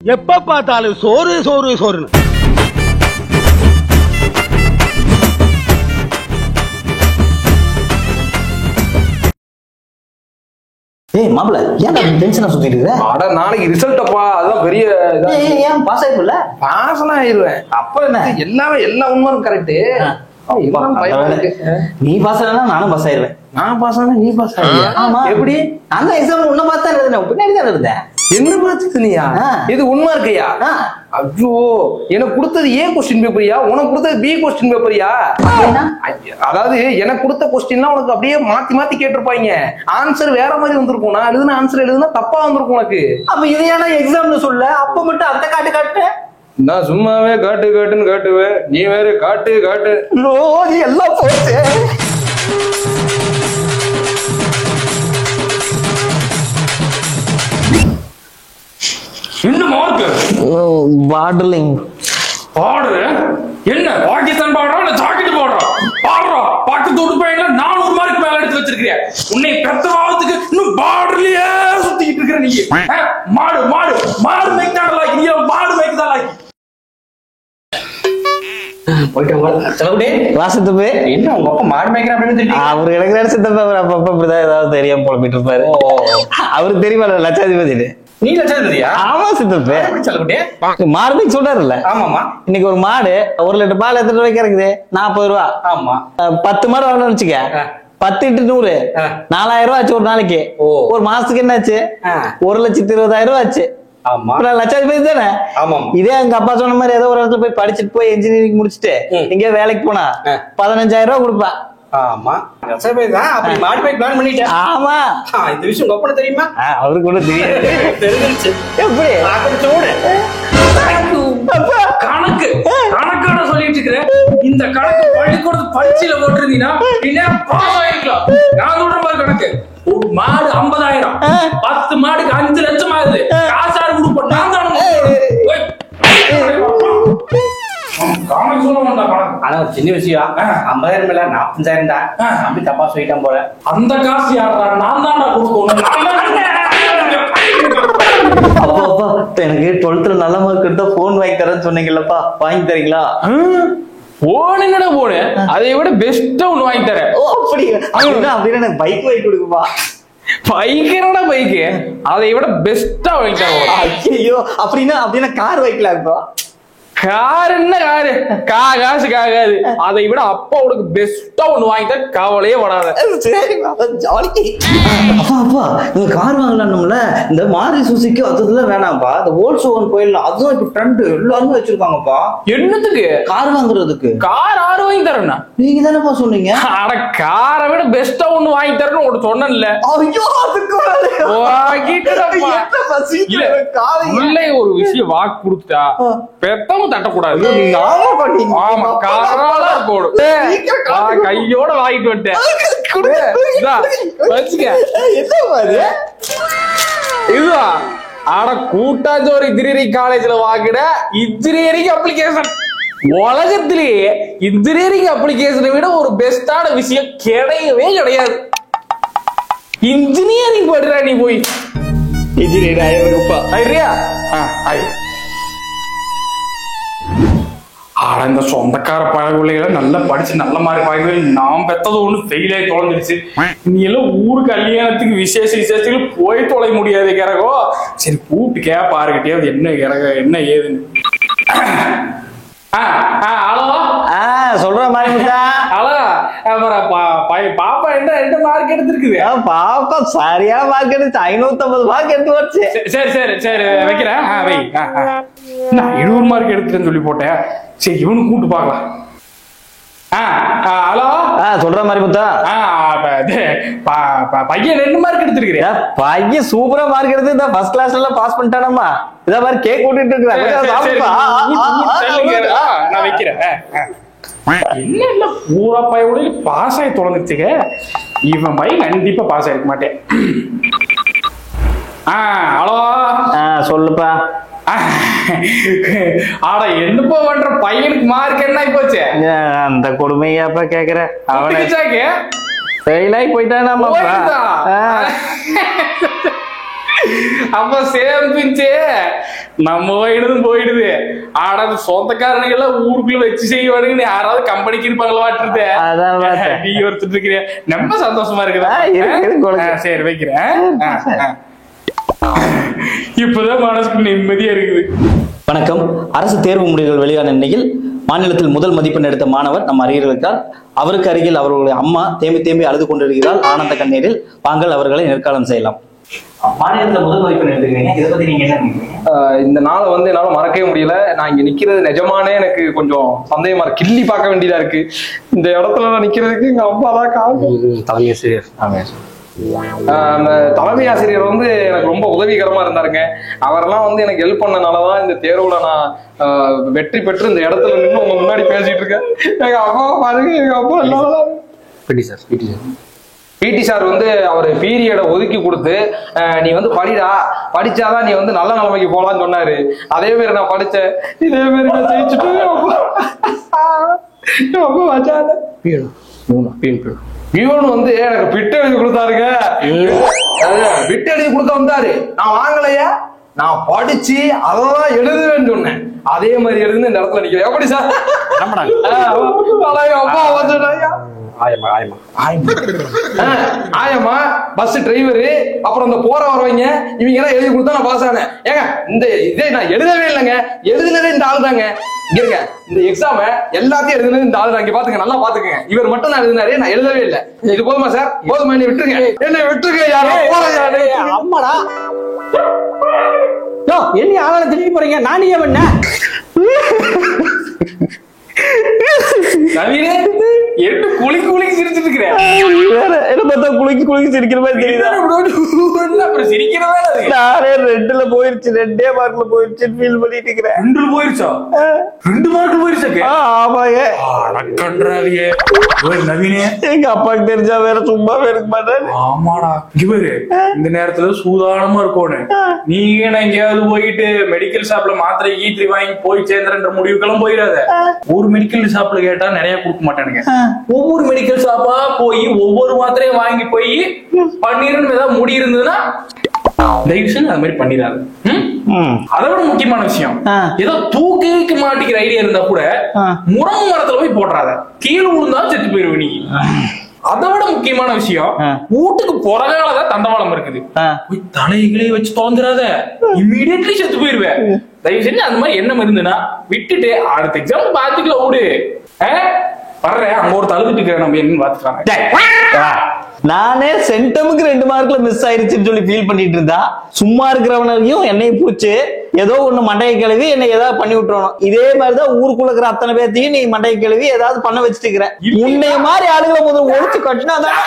எப்ப பார்த்தாலும் சோறு சோறு சோறுன்னு. ஏய் மாப்ள ஏன்டா டென்ஷனா சுத்திட்டு இருக்க? அட நாளைக்கு ரிசல்ட் அப்பா, அதான் பெரிய இதா. ஏன் பாஸ் ஆயிடுவல? பாஸ் எல்லாம் ஆயிருவேன். அப்ப என்ன எல்லாமே எல்லா உண்மையும் கரெக்ட். நீ பாஸ் ஆனா நானும் பாஸ் ஆயிருவேன். நான் பாஸ் ஆனா நீ பாஸ் ஆயியா? ஆமா. எப்படி? அந்த எக்ஸாம் உன்ன பார்த்து தான் எழுதுனேன், பின்னாடி தான் எழுதுனேன். என்ன பார்த்து நீயா? இது உண்மை இருக்கையா? ஐயோ, எனக்கு கொடுத்தது ஏ கொஸ்டின் பேப்பரியா, உனக்கு கொடுத்தது பி கொஸ்டின் பேப்பரியா? அதாவது எனக்கு கொடுத்த கொஸ்டின்லாம் உனக்கு அப்படியே மாத்தி மாத்தி கேட்டிருப்பாங்க. ஆன்சர் வேற மாதிரி வந்திருக்கும். நான் எழுதுன ஆன்சர் எழுதுனா தப்பா வந்திருக்கும் உனக்கு. அப்ப இதையான எக்ஸாம்னு சொல்ல, அப்ப மட்டும் அந்த காட்டு காட்டு. நான் சும்மாவே காட்டு காட்டுன்னு காட்டுவேன், நீ வேற காட்டு காட்டு. நீ எல்லாம் போச்சு. என்ன மார்க்? பாடலிங். பாடு என்ன? பாகிஸ்தான் பாடுறா இல்ல ஜாக்கெட் பாடுறா? பாடுறா. பக்கத்து வீட்டு பையன்ல 400 மார்க் மேல எடுத்து வச்சிருக்கிறியா? உன்னை பெத்தவாதத்துக்கு இன்னும் பார்டர்லயே சுத்திக்கிட்டு இருக்கிற நீ. மாடு மாடு மாடு மேய்க்காடலா, இங்க மாடு மேய்க்கதாலா. என்ன உங்க அப்பா மாடு மேய்க்கிற அப்படின்னு அவரு எனக்கு நினைச்சதப்ப அவர் அப்பப்ப இப்படிதான் ஏதாவது தெரியாம புலம்பிட்டு இருப்பாரு. அவருக்கு தெரியுமா லட்சாதிபதி? நீ லட்சாதிபதியா? ஆமா சித்தப்பே. மாடு சொல்றாருல்ல. ஆமாமா. இன்னைக்கு ஒரு மாடு 1 லிட்டர் பால் எத்தனை ரூபாய்க்கு இருக்குது? 40 ரூபா. ஆமா. 10 மாடு வாங்கணும்னு வச்சுக்க, 10 × 100 4000 ரூபாய் ஆச்சு ஒரு நாளைக்கு. ஒரு மாசத்துக்கு என்ன ஆச்சு? 1,20,000 ரூபாய் ஆச்சு. ஆமா. லட்சாதிபதி தானே? இதே எங்க அப்பா சொன்ன மாதிரி ஏதோ ஒரு இடத்துல போய் படிச்சுட்டு போய் இன்ஜினியரிங் முடிச்சுட்டு இங்க வேலைக்கு போனா 15,000 ரூபாய் கொடுப்பா. ஆமா. அப்படி மாடு போய் பிளான் பண்ணிட்டேன். ஆமா. இந்த விஷயம் உங்க அப்பா தெரியுமா? அவருக்கு கூட தெரியும். தெரிஞ்சிருச்சு. எப்படி கணக்கு கணக்கான சொல்லிட்டு இருக்கிறேன். இந்த கணக்கு பள்ளிக்கூடத்து பரீட்சையில போட்டிருந்தீங்கன்னா இன்னும் பாஸ் ஆயிருக்கலாம். நான் சொல்ற மாதிரி கணக்கு. ஒரு மாடு 50,000, 10 மாடுக்கு 5 லட்சம் ஆகுது. காசாரு கொடுப்போம். நான் தானே கணக்கு சொல்ல வேண்டாம். கணக்கு ஆனா ஒரு சின்ன விஷயம். 50,000 மேல 45,000 தான். அப்படி தப்பா சொல்லிட்டான் போல. அந்த காசு யாரா? நான் தான்டா கொடுக்கணும். அப்பா அப்பா எனக்கு 12th நல்ல மார்க் எடுத்தா போன் வாங்கி தரேன்னு சொன்னீங்கல்லப்பா, வாங்கி தரீங்களா? போன் என்னடா போனு? அதை விட பெஸ்டா ஒண்ணு வாங்கி தரேன். ஓ அப்படி அப்படின்னா எனக்கு பைக் வாங்கி கொடுக்குப்பா. பைக் என்னடா பைக்கு? அதை விட பெஸ்டா வாங்கி தரேன். ஐயோ அப்படின்னா கார் வாங்கிக்கலாம்ப்பா. கார் என்ன காரு? காசு காகாது. அதை விட அப்பா உனக்கு பெஸ்டா ஒண்ணு வாங்கிட்ட கவலையே படாத. அப்பா நீங்க கார் வாங்கலாம்ல, இந்த மாருதி சுசுகி அதுல வேணாம்ப்பா, இந்த வோல்க்ஸ்வாகன் போயிடலாம். அதுவும் இப்ப ட்ரெண்ட் எல்லாருமே வச்சிருக்காங்கப்பா. என்னத்துக்கு? கார் வாங்குறதுக்கு. கார் ஆறு வாங்கி தரேன்னா நீங்க தானேப்பா சொன்னீங்க. அட காரை விட பெஸ்டா ஒண்ணு வாங்கி தரேன்னு உனக்கு சொன்னேன்ல. ஐயோ அதுக்கு ஒரு விஷயம் வாக்கு கொடுத்தா பெத்தவங்க தட்டக்கூடாது. ஆமா, காரால போடும். கையோட வாங்கிட்டு வந்துட்டேன். இதுவா? ஆட கூட்டாஞ்சோறு இன்ஜினியரிங் காலேஜ்ல வாங்கின இன்ஜினியரிங் அப்ளிகேஷன். உலகத்திலேயே இன்ஜினியரிங் அப்ளிகேஷனை விட ஒரு பெஸ்டான விஷயம் கிடையவே கிடையாது. இன்ஜினியரிங் படுறா நீ போய். இன்ஜினியர் ஆயிருப்பா. ஆயிரியா? ஆனா இந்த சொந்தக்கார பழகுள்ளைகளை நல்லா படிச்சு நல்ல மாதிரி பாய்கள் நான் பெத்தது ஒண்ணு ஃபெயில் ஆகி தொலைஞ்சிருச்சு. நீ எல்லாம் ஊரு கல்யாணத்துக்கு விசேஷத்துக்கு போய் தொலை முடியாது கிரகோ. சரி கூப்பிட்டு கேப்பாருக்கிட்டே அது என்ன கிரக என்ன ஏதுன்னு. ஹலோ சொல்ற மாதிரி பாப்பா என்ன மார்க் எடுத்திருக்குது? பாப்பா சரியா மார்க் எடுத்து 550 மார்க் எடுத்து வச்சு. சரி சரி சரி வைக்கிறேன். வை. நான் 70 மார்க் எடுத்துட்டேன்னு சொல்லி போட்டேன். சரி இவனு கூப்பிட்டு பாக்கலாம். ஹலோ சொல்ற மாதிரி முத்தா. பையன் 2 மார்க் எடுத்திருக்கிறியா? பையன் சூப்பரா மார்க் எடுத்து இந்த ஃபர்ஸ்ட் கிளாஸ்ல பாஸ் பண்ணிட்டானம்மா. இத மாதிரி கேக் கூட்டிட்டு இருக்காங்க. நான் வைக்கிறேன். என்ன இல்ல பூரா பையோட பாஸ் ஆகி தொலைஞ்சிச்சுங்க. இவன் பையன் கண்டிப்பா பாஸ் ஆயிருக்க மாட்டேன். ஹலோ சொல்லுப்பா. ஆனா என்னப்பா பண்ற? பையனுக்கு மார்க் என்ன போச்சு? அந்த கொடுமையாப்பா கேக்குற? அவனுக்கு ஃபெயில் ஆகி போயிட்டானாமா. அப்ப சேமிச்சு நம்ம போயிடுது. ஆனா சொந்தக்காரனுங்க எல்லாம் ஊருக்குள்ள வச்சு செய்வானுங்க. யாராவது கம்பெனிக்கு இருப்பாங்களா வாட்டுறது. நீ ஒருத்தர் இருக்கிற ரொம்ப சந்தோஷமா இருக்குதா? சரி வைக்கிறேன். இப்பதான் மனசுக்கு நிம்மதியா இருக்குது. வணக்கம். அரசு தேர்வு முடிவுகள் வெளியான நிலையில் மாநிலத்தில் முதல் மதிப்பெண் எடுத்த மாணவர் நம்ம அருகில் இருக்கிறார். அவருக்கு அருகில் அவர்களுடைய அம்மா தேம்பி அழுது கொண்டிருக்கிறார் ஆனந்த கண்ணீரில். வாங்கள் அவர்களை நேர்காணல் செய்யலாம். மாநிலத்தில் முதல் மதிப்பெண் எடுத்துக்கிறீங்க, இதை பத்தி நீங்க என்ன நினைக்கிறீங்க? இந்த நாளை வந்து என்னால மறக்கவே முடியல. நான் இங்க நிக்கிறது நிஜமானே எனக்கு கொஞ்சம் சந்தேகமா இருக்கு. கிள்ளி பார்க்க வேண்டியதா இருக்கு. இந்த இடத்துல நான் நிக்கிறதுக்கு எங்க அப்பா தான் காரணம். தலைமை ஆசிரியர் அந்த தலைமை ஆசிரியர் வந்து எனக்கு ரொம்ப உதவிகரமா இருந்தாருங்க. அவரெல்லாம் வந்து எனக்கு ஹெல்ப் பண்ணனாலதான் இந்த தேர்வுல நான் வெற்றி பெற்று இந்த இடத்துல நின்று உங்க முன்னாடி பேசிட்டு இருக்கேன். எங்க அப்பா பாருங்க, எங்க அப்பா எல்லாம் பிடி சார் வந்து அவர் பீரியடை ஒதுக்கி கொடுத்து நீ வந்து படிடா, படிச்சாதான் நீ வந்து நல்ல நிலைமைக்கு போலான்னு சொன்னாரு. அதே மாதிரி நான் படிச்சேன். இதே மாதிரி நான் ஜெயிச்சுட்டு அப்பா வச்சாத பியூன் வந்து எனக்கு பிட்டு எழுதி கொடுத்தாருங்க. பிட்டு எழுதி கொடுக்க வந்தாரு. நான் வாங்கலையா, நான் படிச்சு அதெல்லாம் எழுதுவேன்னு சொன்னேன். அதே மாதிரி எழுதுன்னு இந்த இடத்துல நிக்கிறேன். எப்படி சார்? அப்பா வந்துட்டாயா? ஆயமா, பஸ் டிரைவரு, அப்புறம் இந்த போற வரவங்க இவங்க எல்லாம் எழுதி கொடுத்தா நான் பாஸ் ஆனேன். ஏங்க இந்த இதே நான் எழுதவே இல்லைங்க. எழுதுனதே இந்த ஆள் தாங்க. இங்க இந்த எக்ஸாம எல்லாத்தையும் எழுதுனது இந்த ஆள் தான். இங்க பாத்துங்க, நல்லா பாத்துக்கங்க. இவர் மட்டும் தான் எழுதினாரு, நான் எழுதவே இல்லை. இது போதுமா சார்? போதுமா? என்ன விட்டுருங்க, என்ன விட்டுருங்க. யாரும் அம்மாடா என்ன ஆளான திரும்பி போறீங்க? நான் ஏன் பண்ண என்ன குளிக்கு குளிக்கு சிரிச்சிட்டு இருக்கிறேன். என்ன பார்த்தா குளிக்கு சிரிக்கிற மாதிரி தெரியுதா? நானே 2ல போயிருச்சு, 2 மார்க்ல போயிருச்சு ஃபீல் பண்ணிட்டு இருக்கிறேன். 2 போயிருச்சா? 2 மார்க் போயிருச்சு. ஆமாங்க. நவீனே, எங்க அப்பாக்கு தெரிஞ்சா வேற சும்மாவே இருக்க மாட்டாரு. ஆமாடா, இவரு இந்த நேரத்துல சூதானமா இருக்கணும். நீங்க எங்கேயாவது போயிட்டு மெடிக்கல் ஷாப்ல மாத்திரை ஈத்திரி வாங்கி போய் சேர்ந்துன்ற முடிவுக்கெல்லாம் போயிடாத. ஒரு மெடிக்கல் ஷாப்ல கேட்டா நிறைய கொடுக்க மாட்டானுங்க. ஒவ்வொரு மெடிக்கல் ஷாப்பா போய் ஒவ்வொரு மாத்திரையும் வாங்கி போய் பண்ணிருன்னு ஏதாவது முடி இருந்ததுன்னா தயவுசெய்து அது மாதிரி பண்ணிடாது. அதை விட முக்கியமான விஷயம், ஏதோ தூக்கிக்கு மாட்டிக்கிற ஐடியா இருந்தா கூட முருங்கை மரத்துல போய் போடுறாத. கீழே விழுந்தாலும் செத்து போயிருவ நீ. அதை விட முக்கியமான விஷயம், வீட்டுக்கு புறகாலதான் தண்டவாளம் இருக்குது. போய் தலைகளையும் வச்சு தோந்துடாத, இம்மீடியட்லி செத்து போயிருவேன். தயவு செஞ்சு அந்த மாதிரி எண்ணம் இருந்துன்னா விட்டுட்டு அடுத்த எக்ஸாம் பாத்துக்கல ஓடு. வர்றேன், அங்க ஒரு தழுதுட்டு இருக்கிறேன், நம்ம என்னன்னு பாத்துக்கலாம். நானே சென்டமுக்கு 2 மார்க்ல மிஸ் ஆயிருச்சுன்னு சொல்லி ஃபீல் பண்ணிட்டு இருந்தா, சும்மா இருக்கிறவனையும் என்னைய பூச்சு ஏதோ ஒண்ணு மண்டையை கழுவி என்னை ஏதாவது பண்ணி விட்டுறணும். இதே மாதிரிதான் ஊருக்குள்ள இருக்கிற அத்தனை பேர்த்தையும் நீ மண்டையை கழுவி ஏதாவது பண்ண வச்சுட்டு இருக்கிற. உன்னைய மாதிரி ஆளுகளை முதல்ல ஒழிச்சு கட்டினாதான்